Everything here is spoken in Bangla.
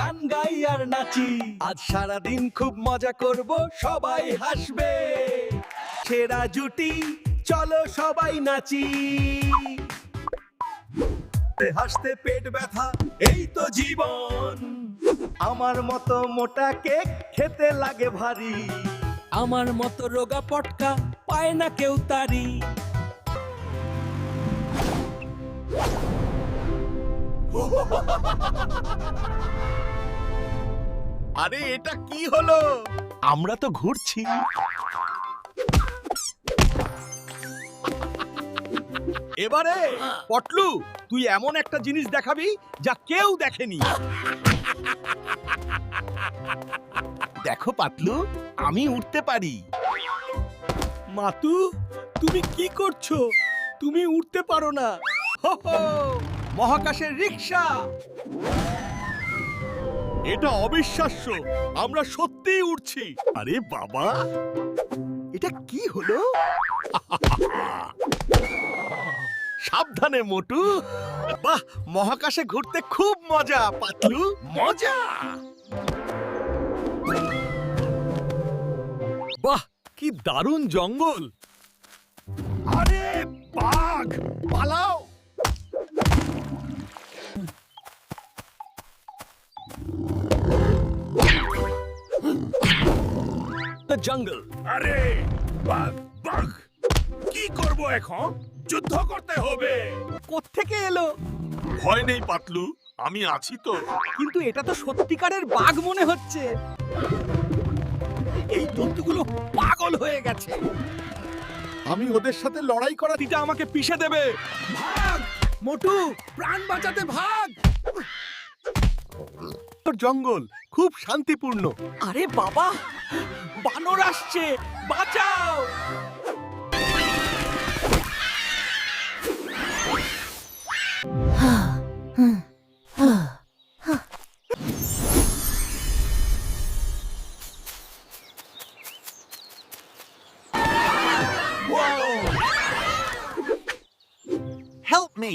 গান গাই আর নাচি। আজ সারাদিন খুব মজা করব, সবাই হাসবে। সেরা জুটি, চলো সবাই নাচি। হাসতে পেট ব্যথা, এই তো জীবন। আমার মতো মোটা কেক খেতে লাগে ভারী। আমার মতো রোগা পটকা পায় না কেউ তারি। আরে এটা কি হলো? আমরা তো ঘুরছি। এবারে পটলু, তুই এমন একটা জিনিস দেখাবি যা কেউ দেখেনি। দেখো পাতলু, আমি উঠতে পারি। মাতু, তুমি কি করছো? তুমি উঠতে পারো না। হো হো, মহাকাশের রিকশা। এটা অবিশ্বাস্য, আমরা সত্যিই উড়ছি। আরে বাবা, এটা কি হলো? সাবধানে মোটু। বাহ, মহাকাশে ঘুরতে খুব মজা পাতলু, মজা। বাহ, কি দারুণ জঙ্গল। আরে বাঘ, পালাও। The jungle. আরে বাঘ, বাঘ, কি করব এখন? যুদ্ধ করতে হবে। কোত্থেকে এলো? ভয় নেই পাতলু, আমি আছি তো। কিন্তু এটা তো সত্যিকারের বাঘ মনে হচ্ছে। এই জন্তুগুলো পাগল হয়ে গেছে। আমি ওদের সাথে লড়াই করা এটা আমাকে পিষে দেবে। ভাগ মোটু, প্রাণ বাঁচাতে ভাগ। জঙ্গল খুব শান্তিপূর্ণ। আরে বাবা, বানর আসছে, বাঁচাও। Help me!